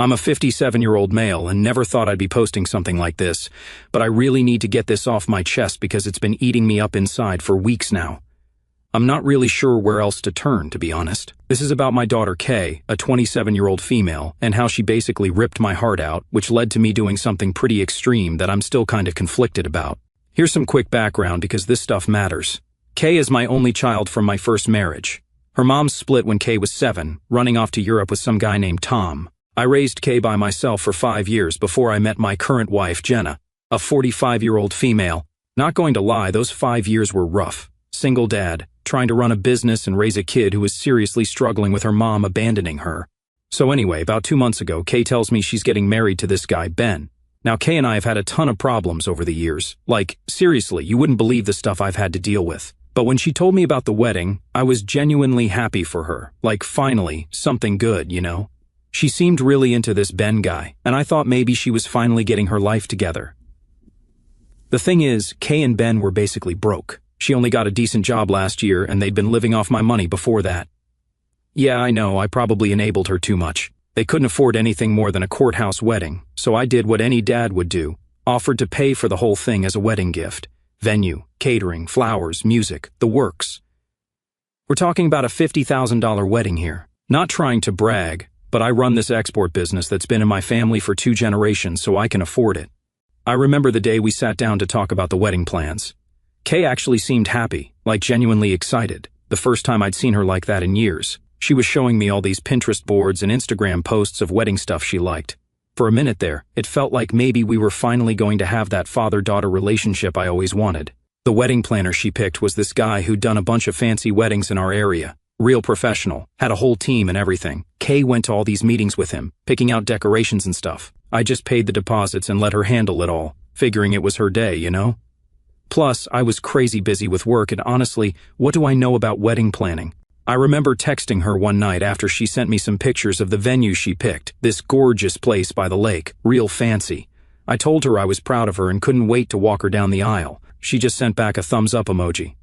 I'm a 57-year-old male and never thought I'd be posting something like this, but I really need to get this off my chest because it's been eating me up inside for weeks now. I'm not really sure where else to turn, to be honest. This is about my daughter Kay, a 27-year-old female, and how she basically ripped my heart out, which led to me doing something pretty extreme that I'm still kind of conflicted about. Here's some quick background because this stuff matters. Kay is my only child from my first marriage. Her mom split when Kay was 7, running off to Europe with some guy named Tom. I raised Kay by myself for 5 years before I met my current wife, Jenna, a 45-year-old female. Not going to lie, those 5 years were rough. Single dad, trying to run a business and raise a kid who was seriously struggling with her mom abandoning her. So anyway, about 2 months ago, Kay tells me she's getting married to this guy, Ben. Now, Kay and I have had a ton of problems over the years. Like, seriously, you wouldn't believe the stuff I've had to deal with. But when she told me about the wedding, I was genuinely happy for her. Like, finally, something good, you know? She seemed really into this Ben guy, and I thought maybe she was finally getting her life together. The thing is, Kay and Ben were basically broke. She only got a decent job last year, and they'd been living off my money before that. Yeah, I know, I probably enabled her too much. They couldn't afford anything more than a courthouse wedding, so I did what any dad would do, offered to pay for the whole thing as a wedding gift. Venue, catering, flowers, music, the works. We're talking about a $50,000 wedding here. Not trying to brag, but I run this export business that's been in my family for 2 generations, so I can afford it. I remember the day we sat down to talk about the wedding plans. Kay actually seemed happy, like genuinely excited, the first time I'd seen her like that in years. She was showing me all these Pinterest boards and Instagram posts of wedding stuff she liked. For a minute there, it felt like maybe we were finally going to have that father-daughter relationship I always wanted. The wedding planner she picked was this guy who'd done a bunch of fancy weddings in our area. Real professional, had a whole team and everything. Kay went to all these meetings with him, picking out decorations and stuff. I just paid the deposits and let her handle it all, figuring it was her day, you know? Plus, I was crazy busy with work, and honestly, what do I know about wedding planning? I remember texting her one night after she sent me some pictures of the venue she picked, this gorgeous place by the lake, real fancy. I told her I was proud of her and couldn't wait to walk her down the aisle. She just sent back a thumbs up emoji.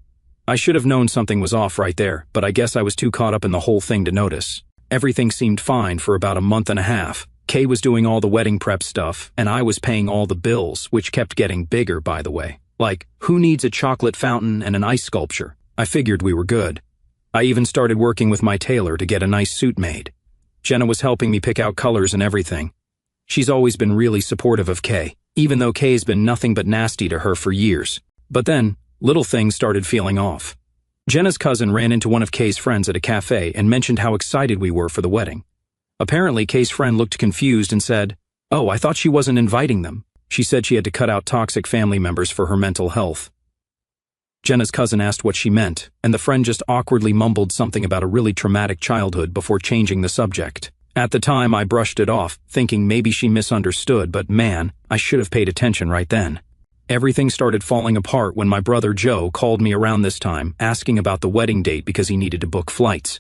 I should have known something was off right there, but I guess I was too caught up in the whole thing to notice. Everything seemed fine for about a month and a half. Kay was doing all the wedding prep stuff, and I was paying all the bills, which kept getting bigger, by the way. Like, who needs a chocolate fountain and an ice sculpture? I figured we were good. I even started working with my tailor to get a nice suit made. Jenna was helping me pick out colors and everything. She's always been really supportive of Kay, even though Kay's been nothing but nasty to her for years. But then, little things started feeling off. Jenna's cousin ran into one of Kay's friends at a cafe and mentioned how excited we were for the wedding. Apparently, Kay's friend looked confused and said, "Oh, I thought she wasn't inviting them." She said she had to cut out toxic family members for her mental health. Jenna's cousin asked what she meant, and the friend just awkwardly mumbled something about a really traumatic childhood before changing the subject. At the time, I brushed it off, thinking maybe she misunderstood, but man, I should have paid attention right then. Everything started falling apart when my brother Joe called me around this time, asking about the wedding date because he needed to book flights.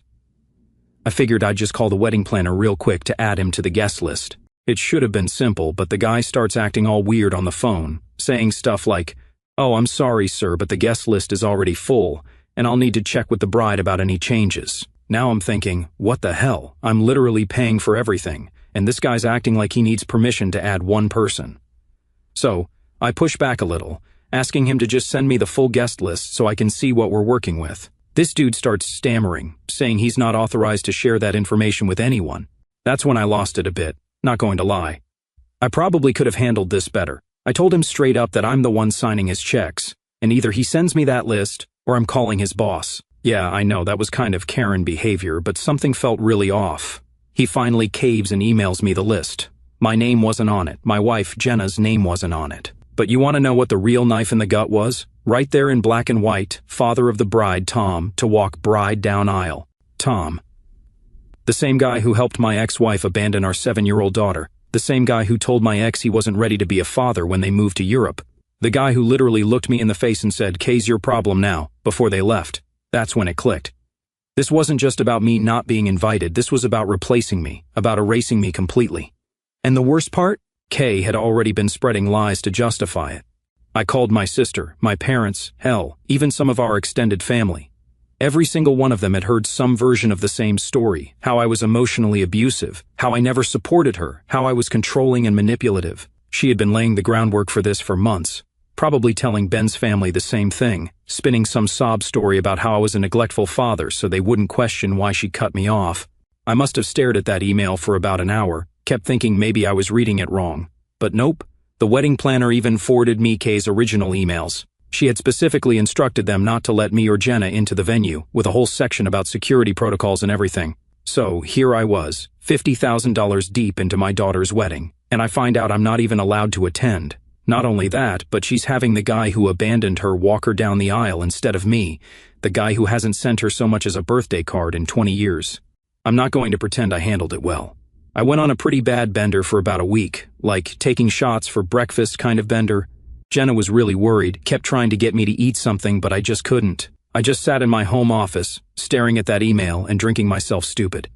I figured I'd just call the wedding planner real quick to add him to the guest list. It should have been simple, but the guy starts acting all weird on the phone, saying stuff like, "Oh, I'm sorry, sir, but the guest list is already full, and I'll need to check with the bride about any changes." Now I'm thinking, what the hell? I'm literally paying for everything, and this guy's acting like he needs permission to add one person. So, I push back a little, asking him to just send me the full guest list so I can see what we're working with. This dude starts stammering, saying he's not authorized to share that information with anyone. That's when I lost it a bit, not going to lie. I probably could have handled this better. I told him straight up that I'm the one signing his checks, and either he sends me that list, or I'm calling his boss. Yeah, I know, that was kind of Karen behavior, but something felt really off. He finally caves and emails me the list. My name wasn't on it. My wife, Jenna's, name wasn't on it. But you want to know what the real knife in the gut was? Right there in black and white, father of the bride, Tom, to walk bride down aisle. Tom. The same guy who helped my ex-wife abandon our 7-year-old daughter. The same guy who told my ex he wasn't ready to be a father when they moved to Europe. The guy who literally looked me in the face and said, "Kay's your problem now," before they left. That's when it clicked. This wasn't just about me not being invited, this was about replacing me, about erasing me completely. And the worst part? Kay had already been spreading lies to justify it. I called my sister, my parents, hell, even some of our extended family. Every single one of them had heard some version of the same story, how I was emotionally abusive, how I never supported her, how I was controlling and manipulative. She had been laying the groundwork for this for months, probably telling Ben's family the same thing, spinning some sob story about how I was a neglectful father so they wouldn't question why she cut me off. I must have stared at that email for about an hour, kept thinking maybe I was reading it wrong. But nope, the wedding planner even forwarded me Kay's original emails. She had specifically instructed them not to let me or Jenna into the venue, with a whole section about security protocols and everything. So here I was, $50,000 deep into my daughter's wedding, and I find out I'm not even allowed to attend. Not only that, but she's having the guy who abandoned her walk her down the aisle instead of me, the guy who hasn't sent her so much as a birthday card in 20 years. I'm not going to pretend I handled it well. I went on a pretty bad bender for about a week, like taking shots for breakfast kind of bender. Jenna was really worried, kept trying to get me to eat something, but I just couldn't. I just sat in my home office, staring at that email and drinking myself stupid.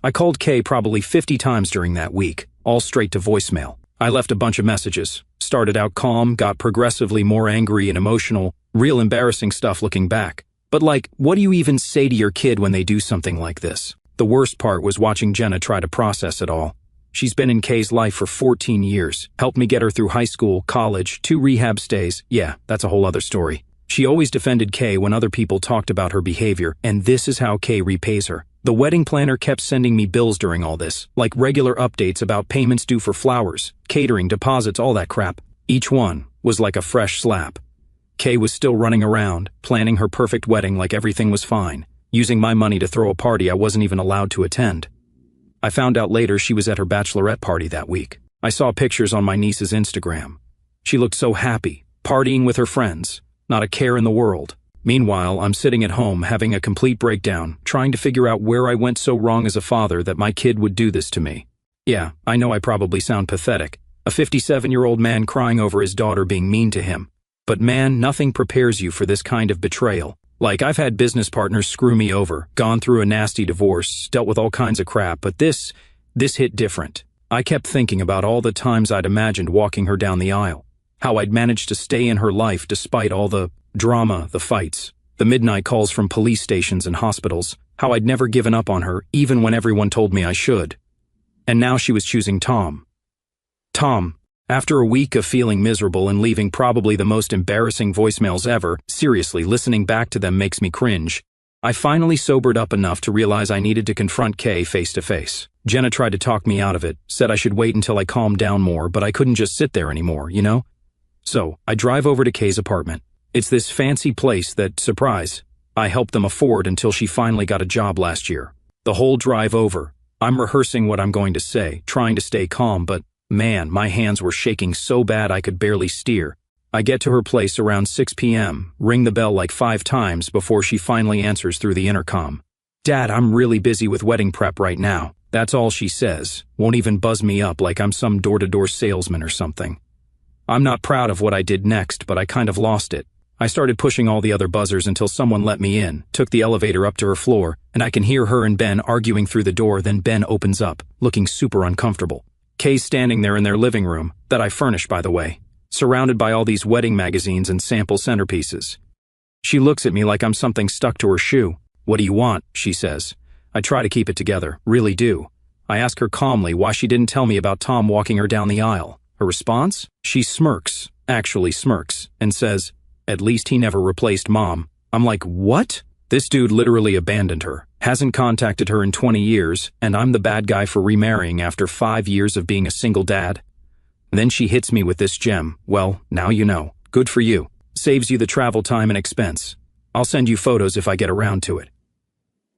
I called Kay probably 50 times during that week, all straight to voicemail. I left a bunch of messages, started out calm, got progressively more angry and emotional, real embarrassing stuff looking back. But like, what do you even say to your kid when they do something like this? The worst part was watching Jenna try to process it all. She's been in Kay's life for 14 years, helped me get her through high school, college, 2 rehab stays. Yeah, that's a whole other story. She always defended Kay when other people talked about her behavior, and this is how Kay repays her. The wedding planner kept sending me bills during all this, like regular updates about payments due for flowers, catering, deposits, all that crap. Each one was like a fresh slap. Kay was still running around, planning her perfect wedding like everything was fine, using my money to throw a party I wasn't even allowed to attend. I found out later she was at her bachelorette party that week. I saw pictures on my niece's Instagram. She looked so happy, partying with her friends, not a care in the world. Meanwhile, I'm sitting at home having a complete breakdown, trying to figure out where I went so wrong as a father that my kid would do this to me. Yeah, I know I probably sound pathetic, a 57-year-old man crying over his daughter being mean to him. But man, nothing prepares you for this kind of betrayal. Like, I've had business partners screw me over, gone through a nasty divorce, dealt with all kinds of crap, but this hit different. I kept thinking about all the times I'd imagined walking her down the aisle, how I'd managed to stay in her life despite all the drama, the fights, the midnight calls from police stations and hospitals, how I'd never given up on her even when everyone told me I should. And now she was choosing Tom. Tom. After a week of feeling miserable and leaving probably the most embarrassing voicemails ever, seriously, listening back to them makes me cringe, I finally sobered up enough to realize I needed to confront Kay face to face. Jenna tried to talk me out of it, said I should wait until I calmed down more, but I couldn't just sit there anymore, you know? So, I drive over to Kay's apartment. It's this fancy place that, surprise, I helped them afford until she finally got a job last year. The whole drive over, I'm rehearsing what I'm going to say, trying to stay calm, but man, my hands were shaking so bad I could barely steer. I get to her place around 6 p.m., ring the bell like 5 times before she finally answers through the intercom. "Dad, I'm really busy with wedding prep right now." That's all she says, won't even buzz me up like I'm some door-to-door salesman or something. I'm not proud of what I did next, but I kind of lost it. I started pushing all the other buzzers until someone let me in, took the elevator up to her floor, and I can hear her and Ben arguing through the door. Then Ben opens up, looking super uncomfortable. Kay's standing there in their living room, that I furnished by the way, surrounded by all these wedding magazines and sample centerpieces. She looks at me like I'm something stuck to her shoe. "What do you want?" she says. I try to keep it together, really do. I ask her calmly why she didn't tell me about Tom walking her down the aisle. Her response? She smirks, actually smirks, and says, "At least he never replaced Mom." I'm like, what? This dude literally abandoned her, hasn't contacted her in 20 years, and I'm the bad guy for remarrying after 5 years of being a single dad? Then she hits me with this gem. "Well, now you know. Good for you. Saves you the travel time and expense. I'll send you photos if I get around to it."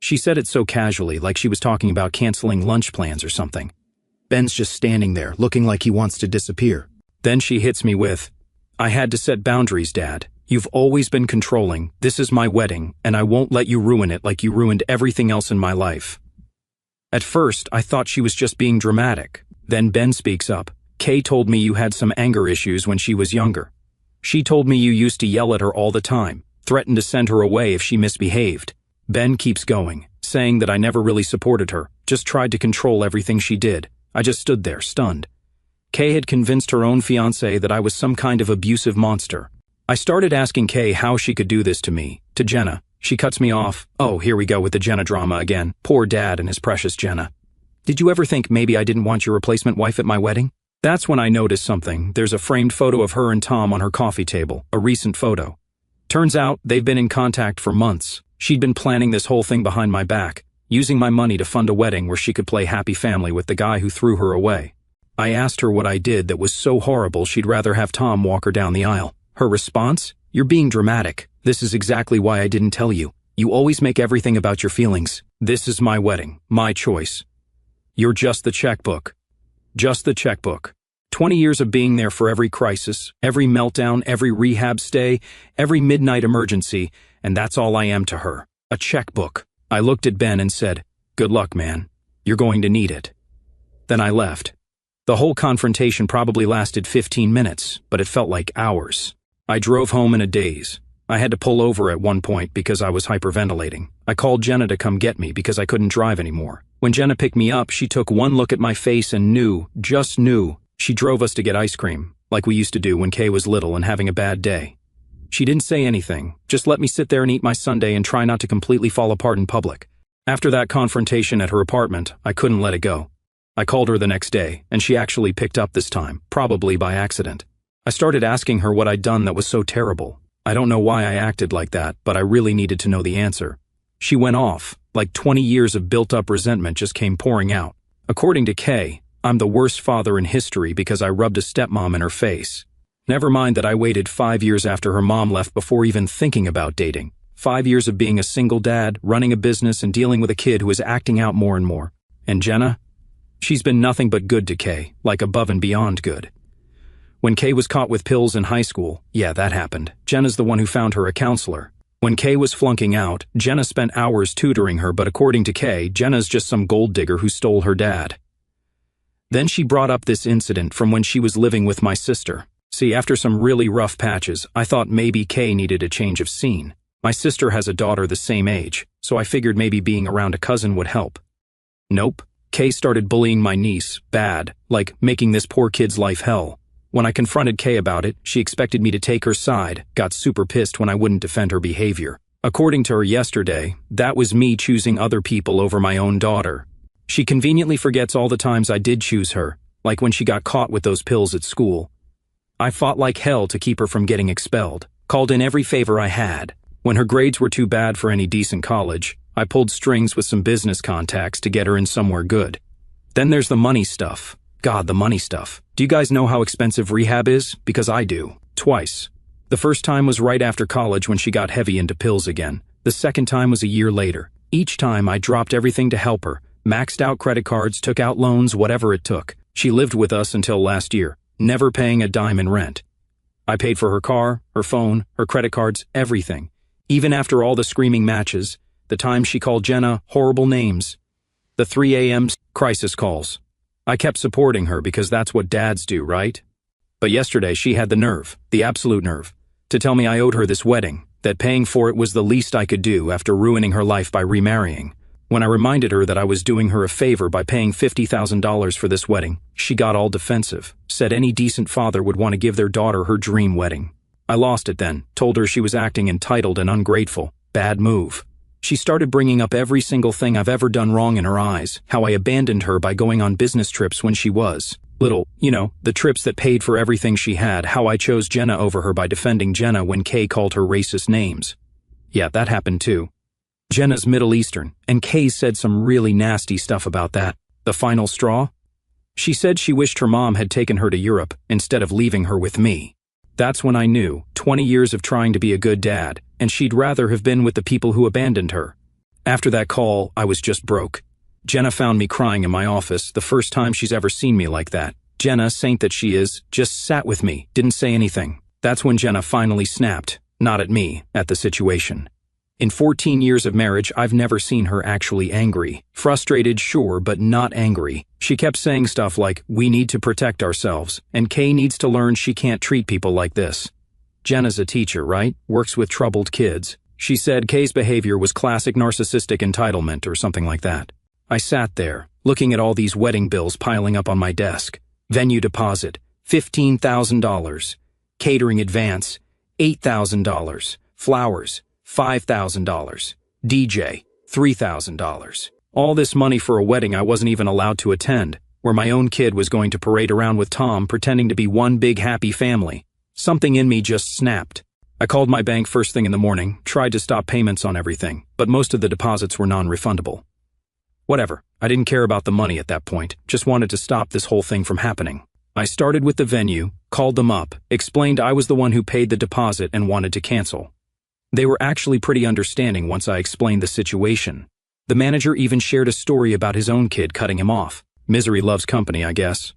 She said it so casually, like she was talking about canceling lunch plans or something. Ben's just standing there, looking like he wants to disappear. Then she hits me with, "I had to set boundaries, Dad. You've always been controlling. This is my wedding, and I won't let you ruin it like you ruined everything else in my life." At first, I thought she was just being dramatic. Then Ben speaks up. "Kay told me you had some anger issues when she was younger. She told me you used to yell at her all the time, threatened to send her away if she misbehaved." Ben keeps going, saying that I never really supported her, just tried to control everything she did. I just stood there, stunned. Kay had convinced her own fiancé that I was some kind of abusive monster. I started asking Kay how she could do this to me, to Jenna. She cuts me off. Oh, here we go with the Jenna drama again. Poor Dad and his precious Jenna. Did you ever think maybe I didn't want your replacement wife at my wedding? That's when I noticed something. There's a framed photo of her and Tom on her coffee table, a recent photo. Turns out they've been in contact for months. She'd been planning this whole thing behind my back, using my money to fund a wedding where she could play happy family with the guy who threw her away. I asked her what I did that was so horrible she'd rather have Tom walk her down the aisle. Her response? You're being dramatic. This is exactly why I didn't tell you. You always make everything about your feelings. This is my wedding, my choice. You're just the checkbook. Just the checkbook. 20 years of being there for every crisis, every meltdown, every rehab stay, every midnight emergency, and that's all I am to her. A checkbook. I looked at Ben and said, "Good luck, man. You're going to need it." Then I left. The whole confrontation probably lasted 15 minutes, but it felt like hours. I drove home in a daze. I had to pull over at one point because I was hyperventilating. I called Jenna to come get me because I couldn't drive anymore. When Jenna picked me up, she took one look at my face and knew, just knew. She drove us to get ice cream, like we used to do when Kay was little and having a bad day. She didn't say anything, just let me sit there and eat my sundae and try not to completely fall apart in public. After that confrontation at her apartment, I couldn't let it go. I called her the next day, and she actually picked up this time, probably by accident. I started asking her what I'd done that was so terrible. I don't know why I acted like that, but I really needed to know the answer. She went off, like 20 years of built-up resentment just came pouring out. According to Kay, I'm the worst father in history because I rubbed a stepmom in her face. Never mind that I waited 5 years after her mom left before even thinking about dating. 5 years of being a single dad, running a business, and dealing with a kid who is acting out more and more. And Jenna? She's been nothing but good to Kay, like above and beyond good. When Kay was caught with pills in high school, yeah, that happened. Jenna's the one who found her a counselor. When Kay was flunking out, Jenna spent hours tutoring her, but according to Kay, Jenna's just some gold digger who stole her dad. Then she brought up this incident from when she was living with my sister. See, after some really rough patches, I thought maybe Kay needed a change of scene. My sister has a daughter the same age, so I figured maybe being around a cousin would help. Nope. Kay started bullying my niece, bad, like making this poor kid's life hell. When I confronted Kay about it, she expected me to take her side, got super pissed when I wouldn't defend her behavior. According to her yesterday, that was me choosing other people over my own daughter. She conveniently forgets all the times I did choose her, like when she got caught with those pills at school. I fought like hell to keep her from getting expelled, called in every favor I had. When her grades were too bad for any decent college, I pulled strings with some business contacts to get her in somewhere good. Then there's the money stuff. God, the money stuff. Do you guys know how expensive rehab is? Because I do. Twice. The first time was right after college when she got heavy into pills again. The second time was a year later. Each time I dropped everything to help her. Maxed out credit cards, took out loans, whatever it took. She lived with us until last year, never paying a dime in rent. I paid for her car, her phone, her credit cards, everything. Even after all the screaming matches, the times she called Jenna horrible names, the 3 a.m. crisis calls. I kept supporting her because that's what dads do, right? But yesterday she had the nerve, the absolute nerve, to tell me I owed her this wedding, that paying for it was the least I could do after ruining her life by remarrying. When I reminded her that I was doing her a favor by paying $50,000 for this wedding, she got all defensive, said any decent father would want to give their daughter her dream wedding. I lost it then, told her she was acting entitled and ungrateful. Bad move. She started bringing up every single thing I've ever done wrong in her eyes, how I abandoned her by going on business trips when she was little, the trips that paid for everything she had, how I chose Jenna over her by defending Jenna when Kay called her racist names. Yeah, that happened too. Jenna's Middle Eastern, and Kay said some really nasty stuff about that. The final straw? She said she wished her mom had taken her to Europe instead of leaving her with me. That's when I knew, 20 years of trying to be a good dad, and she'd rather have been with the people who abandoned her. After that call, I was just broke. Jenna found me crying in my office, the first time she's ever seen me like that. Jenna, saint that she is, just sat with me, didn't say anything. That's when Jenna finally snapped, not at me, at the situation. In 14 years of marriage, I've never seen her actually angry. Frustrated, sure, but not angry. She kept saying stuff like, we need to protect ourselves, and Kay needs to learn she can't treat people like this. Jenna's a teacher, right? Works with troubled kids. She said Kay's behavior was classic narcissistic entitlement or something like that. I sat there, looking at all these wedding bills piling up on my desk. Venue deposit, $15,000. Catering advance, $8,000. Flowers, $5,000. DJ, $3,000. All this money for a wedding I wasn't even allowed to attend, where my own kid was going to parade around with Tom pretending to be one big happy family. Something in me just snapped. I called my bank first thing in the morning, tried to stop payments on everything, but most of the deposits were non-refundable. Whatever, I didn't care about the money at that point, just wanted to stop this whole thing from happening. I started with the venue, called them up, explained I was the one who paid the deposit and wanted to cancel. They were actually pretty understanding once I explained the situation. The manager even shared a story about his own kid cutting him off. Misery loves company, I guess.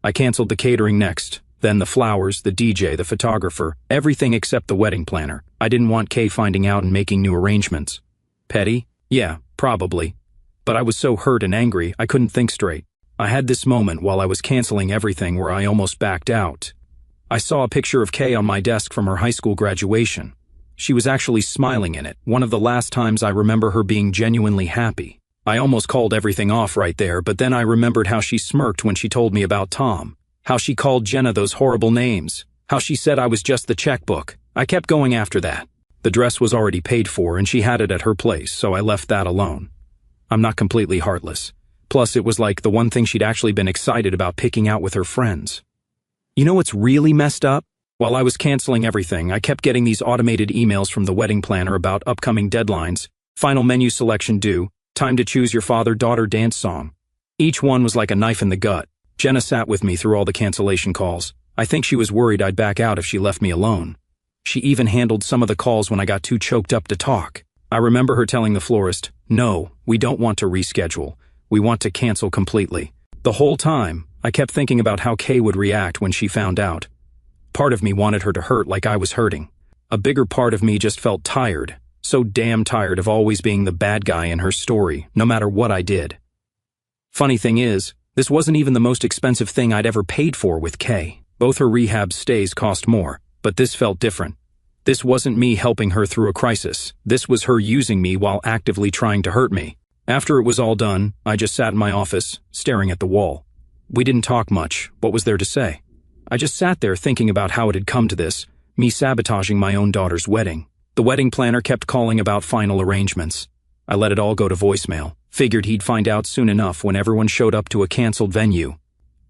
I canceled the catering next, then the flowers, the DJ, the photographer, everything except the wedding planner. I didn't want Kay finding out and making new arrangements. Petty? Yeah, probably. But I was so hurt and angry, I couldn't think straight. I had this moment while I was canceling everything where I almost backed out. I saw a picture of Kay on my desk from her high school graduation. She was actually smiling in it, one of the last times I remember her being genuinely happy. I almost called everything off right there, but then I remembered how she smirked when she told me about Tom, how she called Jenna those horrible names, how she said I was just the checkbook. I kept going after that. The dress was already paid for and she had it at her place, so I left that alone. I'm not completely heartless. Plus, it was like the one thing she'd actually been excited about picking out with her friends. You know what's really messed up? While I was canceling everything, I kept getting these automated emails from the wedding planner about upcoming deadlines, final menu selection due, time to choose your father-daughter dance song. Each one was like a knife in the gut. Jenna sat with me through all the cancellation calls. I think she was worried I'd back out if she left me alone. She even handled some of the calls when I got too choked up to talk. I remember her telling the florist, "No, we don't want to reschedule. We want to cancel completely." The whole time, I kept thinking about how Kay would react when she found out. Part of me wanted her to hurt like I was hurting. A bigger part of me just felt tired, so damn tired of always being the bad guy in her story, no matter what I did. Funny thing is, this wasn't even the most expensive thing I'd ever paid for with Kay. Both her rehab stays cost more, but this felt different. This wasn't me helping her through a crisis. This was her using me while actively trying to hurt me. After it was all done, I just sat in my office, staring at the wall. We didn't talk much. What was there to say? I just sat there thinking about how it had come to this, me sabotaging my own daughter's wedding. The wedding planner kept calling about final arrangements. I let it all go to voicemail. Figured he'd find out soon enough when everyone showed up to a canceled venue.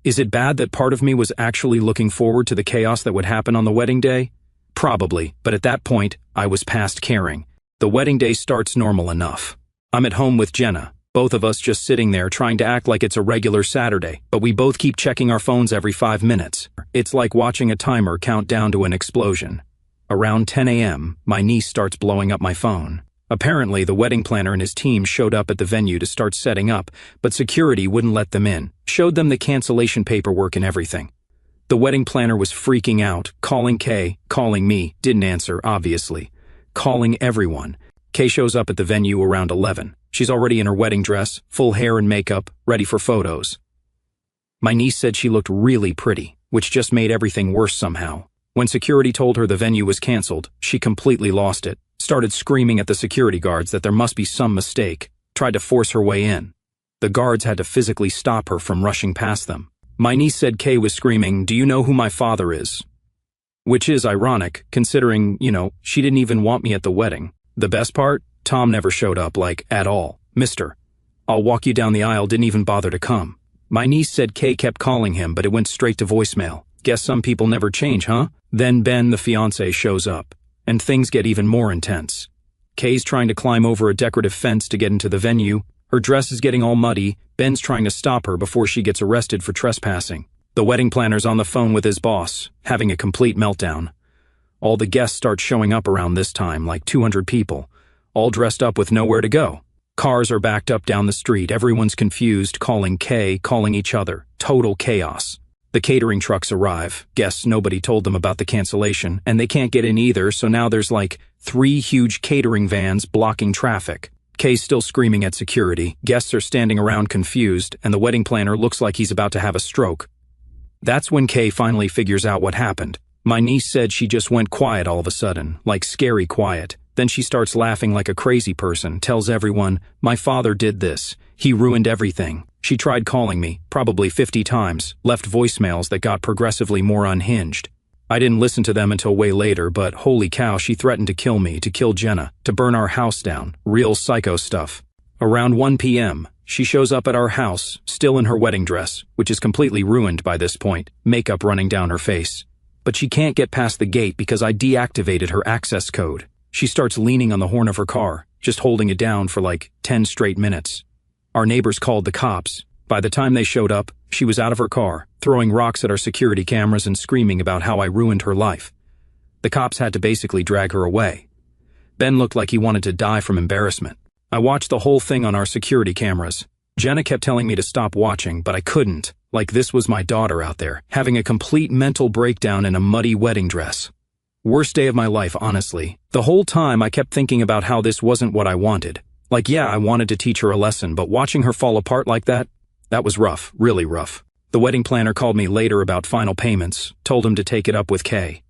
Is it bad that part of me was actually looking forward to the chaos that would happen on the wedding day? Probably, but at that point, I was past caring. The wedding day starts normal enough. I'm at home with Jenna, both of us just sitting there trying to act like it's a regular Saturday, but we both keep checking our phones every 5 minutes. It's like watching a timer count down to an explosion. Around 10 a.m., my niece starts blowing up my phone. Apparently, the wedding planner and his team showed up at the venue to start setting up, but security wouldn't let them in, showed them the cancellation paperwork and everything. The wedding planner was freaking out, calling Kay, calling me, didn't answer, obviously. Calling everyone. Kay shows up at the venue around 11. She's already in her wedding dress, full hair and makeup, ready for photos. My niece said she looked really pretty, which just made everything worse somehow. When security told her the venue was canceled, she completely lost it, started screaming at the security guards that there must be some mistake, tried to force her way in. The guards had to physically stop her from rushing past them. My niece said Kay was screaming, "Do you know who my father is?" Which is ironic, considering, she didn't even want me at the wedding. The best part? Tom never showed up, at all. "Mister, I'll walk you down the aisle," didn't even bother to come. My niece said Kay kept calling him, but it went straight to voicemail. Guess some people never change, huh? Then Ben, the fiancé, shows up, and things get even more intense. Kay's trying to climb over a decorative fence to get into the venue. Her dress is getting all muddy. Ben's trying to stop her before she gets arrested for trespassing. The wedding planner's on the phone with his boss, having a complete meltdown. All the guests start showing up around this time, like 200 people, all dressed up with nowhere to go. Cars are backed up down the street, everyone's confused, calling Kay, calling each other. Total chaos. The catering trucks arrive. Guests nobody told them about the cancellation, and they can't get in either, so now there's 3 huge catering vans blocking traffic. Kay's still screaming at security, guests are standing around confused, and the wedding planner looks like he's about to have a stroke. That's when Kay finally figures out what happened. My niece said she just went quiet all of a sudden, scary quiet. Then she starts laughing like a crazy person, tells everyone, "My father did this. He ruined everything." She tried calling me, probably 50 times, left voicemails that got progressively more unhinged. I didn't listen to them until way later, but holy cow, she threatened to kill me, to kill Jenna, to burn our house down. Real psycho stuff. Around 1 p.m., she shows up at our house, still in her wedding dress, which is completely ruined by this point, makeup running down her face. But she can't get past the gate because I deactivated her access code. She starts leaning on the horn of her car, just holding it down for like 10 straight minutes. Our neighbors called the cops. By the time they showed up, she was out of her car, throwing rocks at our security cameras and screaming about how I ruined her life. The cops had to basically drag her away. Ben looked like he wanted to die from embarrassment. I watched the whole thing on our security cameras. Jenna kept telling me to stop watching, but I couldn't. Like this was my daughter out there, having a complete mental breakdown in a muddy wedding dress. Worst day of my life, honestly. The whole time I kept thinking about how this wasn't what I wanted. Like, yeah, I wanted to teach her a lesson, but watching her fall apart like that was rough, really rough. The wedding planner called me later about final payments, told him to take it up with Kay.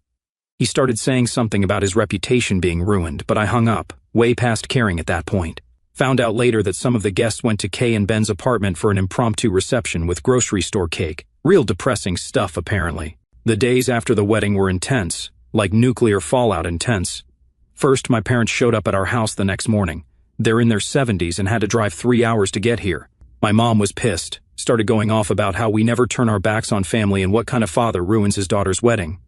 He started saying something about his reputation being ruined, but I hung up, way past caring at that point. Found out later that some of the guests went to Kay and Ben's apartment for an impromptu reception with grocery store cake. Real depressing stuff, apparently. The days after the wedding were intense, like nuclear fallout intense. First, my parents showed up at our house the next morning. They're in their 70s and had to drive 3 hours to get here. My mom was pissed, started going off about how we never turn our backs on family and what kind of father ruins his daughter's wedding.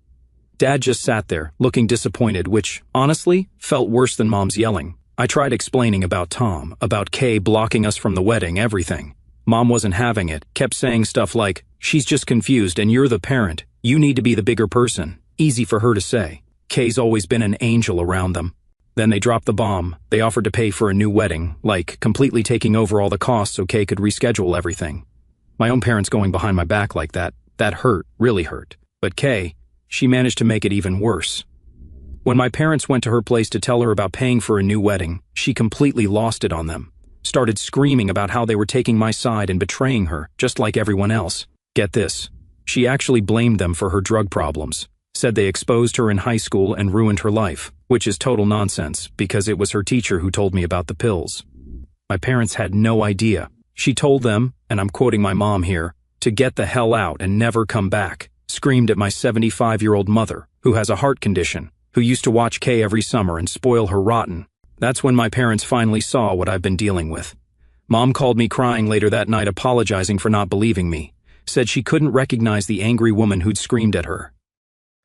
Dad just sat there, looking disappointed, which, honestly, felt worse than Mom's yelling. I tried explaining about Tom, about Kay blocking us from the wedding, everything. Mom wasn't having it, kept saying stuff like, "She's just confused and you're the parent. You need to be the bigger person." Easy for her to say. Kay's always been an angel around them. Then they dropped the bomb. They offered to pay for a new wedding, like completely taking over all the costs so Kay could reschedule everything. My own parents going behind my back like that hurt, really hurt. But Kay, she managed to make it even worse. When my parents went to her place to tell her about paying for a new wedding, she completely lost it on them. Started screaming about how they were taking my side and betraying her, just like everyone else. Get this. She actually blamed them for her drug problems. Said they exposed her in high school and ruined her life, which is total nonsense because it was her teacher who told me about the pills. My parents had no idea. She told them, and I'm quoting my mom here, to get the hell out and never come back. Screamed at my 75-year-old mother, who has a heart condition, who used to watch Kay every summer and spoil her rotten. That's when my parents finally saw what I've been dealing with. Mom called me crying later that night, apologizing for not believing me. Said she couldn't recognize the angry woman who'd screamed at her.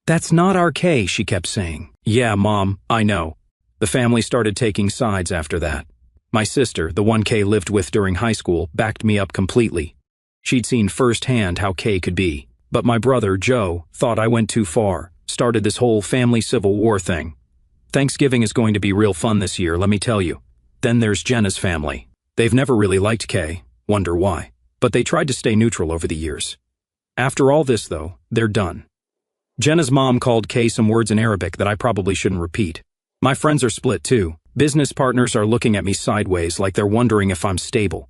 "That's not our Kay," she kept saying. Yeah, Mom, I know. The family started taking sides after that. My sister, the one Kay lived with during high school, backed me up completely. She'd seen firsthand how Kay could be. But my brother, Joe, thought I went too far, started this whole family civil war thing. Thanksgiving is going to be real fun this year, let me tell you. Then there's Jenna's family. They've never really liked Kay, wonder why. But they tried to stay neutral over the years. After all this, though, they're done. Jenna's mom called Kay some words in Arabic that I probably shouldn't repeat. My friends are split too. Business partners are looking at me sideways like they're wondering if I'm stable.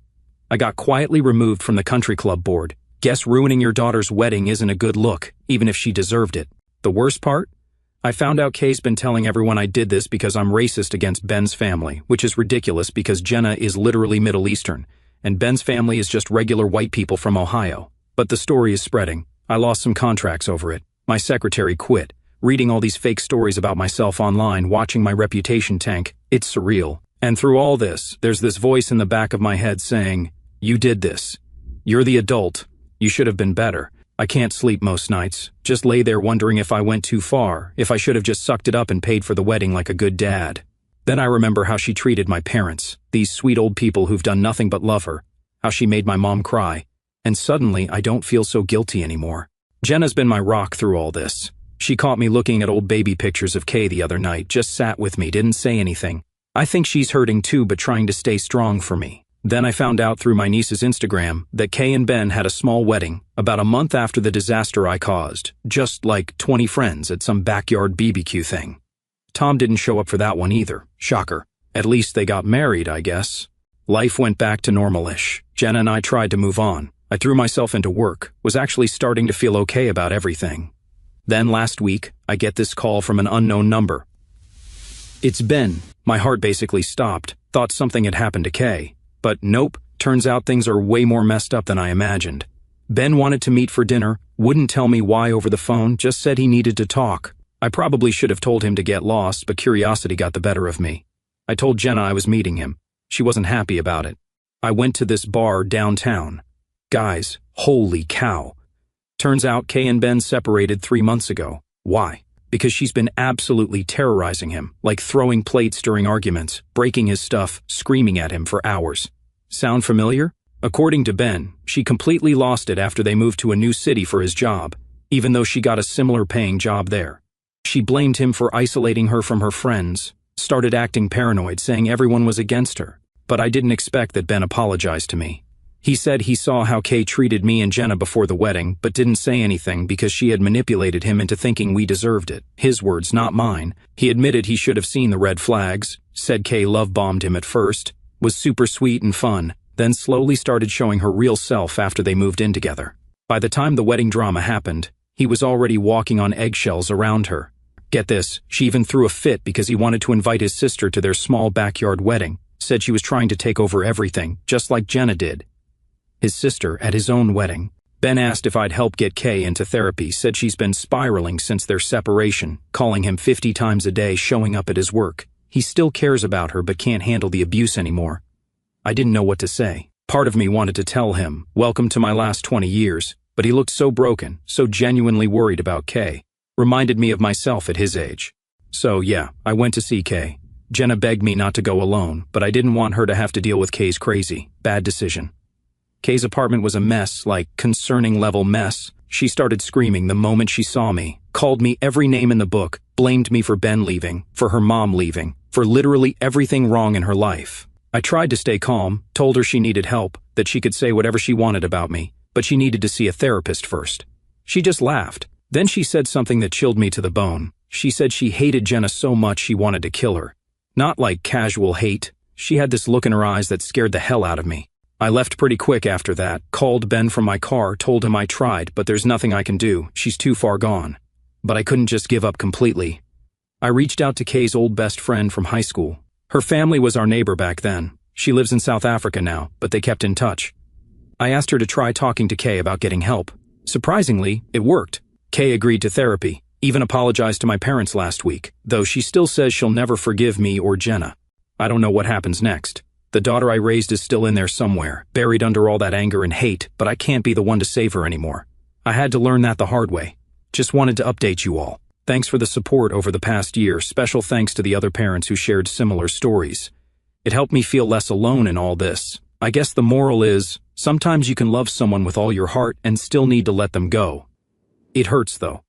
I got quietly removed from the country club board. Guess ruining your daughter's wedding isn't a good look, even if she deserved it. The worst part? I found out Kay's been telling everyone I did this because I'm racist against Ben's family, which is ridiculous because Jenna is literally Middle Eastern, and Ben's family is just regular white people from Ohio. But the story is spreading. I lost some contracts over it. My secretary quit. Reading all these fake stories about myself online, watching my reputation tank, it's surreal. And through all this, there's this voice in the back of my head saying, "You did this. You're the adult. You should have been better." I can't sleep most nights. Just lay there wondering if I went too far, if I should have just sucked it up and paid for the wedding like a good dad. Then I remember how she treated my parents, these sweet old people who've done nothing but love her, how she made my mom cry. And suddenly, I don't feel so guilty anymore. Jenna's been my rock through all this. She caught me looking at old baby pictures of Kay the other night, just sat with me, didn't say anything. I think she's hurting too, but trying to stay strong for me. Then I found out through my niece's Instagram that Kay and Ben had a small wedding about a month after the disaster I caused, just like 20 friends at some backyard BBQ thing. Tom didn't show up for that one either. Shocker. At least they got married, I guess. Life went back to normal-ish. Jenna and I tried to move on. I threw myself into work, was actually starting to feel okay about everything. Then last week, I get this call from an unknown number. It's Ben. My heart basically stopped. Thought something had happened to Kay. But nope, turns out things are way more messed up than I imagined. Ben wanted to meet for dinner, wouldn't tell me why over the phone, just said he needed to talk. I probably should have told him to get lost, but curiosity got the better of me. I told Jenna I was meeting him. She wasn't happy about it. I went to this bar downtown. Guys, holy cow. Turns out Kay and Ben separated 3 months ago. Why? Because she's been absolutely terrorizing him, like throwing plates during arguments, breaking his stuff, screaming at him for hours. Sound familiar? According to Ben, she completely lost it after they moved to a new city for his job, even though she got a similar paying job there. She blamed him for isolating her from her friends, started acting paranoid, saying everyone was against her. But I didn't expect that Ben apologized to me. He said he saw how Kay treated me and Jenna before the wedding, but didn't say anything because she had manipulated him into thinking we deserved it. His words, not mine. He admitted he should have seen the red flags, said Kay love-bombed him at first, was super sweet and fun, then slowly started showing her real self after they moved in together. By the time the wedding drama happened, he was already walking on eggshells around her. Get this, she even threw a fit because he wanted to invite his sister to their small backyard wedding, said she was trying to take over everything, just like Jenna did. His sister at his own wedding. Ben asked if I'd help get Kay into therapy, said she's been spiraling since their separation, calling him 50 times a day, showing up at his work. He still cares about her but can't handle the abuse anymore. I didn't know what to say. Part of me wanted to tell him, welcome to my last 20 years, but he looked so broken, so genuinely worried about Kay. Reminded me of myself at his age. So yeah, I went to see Kay. Jenna begged me not to go alone, but I didn't want her to have to deal with Kay's crazy, bad decision. Kay's apartment was a mess, like concerning level mess. She started screaming the moment she saw me, called me every name in the book, blamed me for Ben leaving, for her mom leaving, for literally everything wrong in her life. I tried to stay calm, told her she needed help, that she could say whatever she wanted about me, but she needed to see a therapist first. She just laughed. Then she said something that chilled me to the bone. She said she hated Jenna so much she wanted to kill her. Not like casual hate. She had this look in her eyes that scared the hell out of me. I left pretty quick after that, called Ben from my car, told him I tried, but there's nothing I can do, she's too far gone. But I couldn't just give up completely. I reached out to Kay's old best friend from high school. Her family was our neighbor back then. She lives in South Africa now, but they kept in touch. I asked her to try talking to Kay about getting help. Surprisingly, it worked. Kay agreed to therapy, even apologized to my parents last week, though she still says she'll never forgive me or Jenna. I don't know what happens next. The daughter I raised is still in there somewhere, buried under all that anger and hate, but I can't be the one to save her anymore. I had to learn that the hard way. Just wanted to update you all. Thanks for the support over the past year. Special thanks to the other parents who shared similar stories. It helped me feel less alone in all this. I guess the moral is, sometimes you can love someone with all your heart and still need to let them go. It hurts though.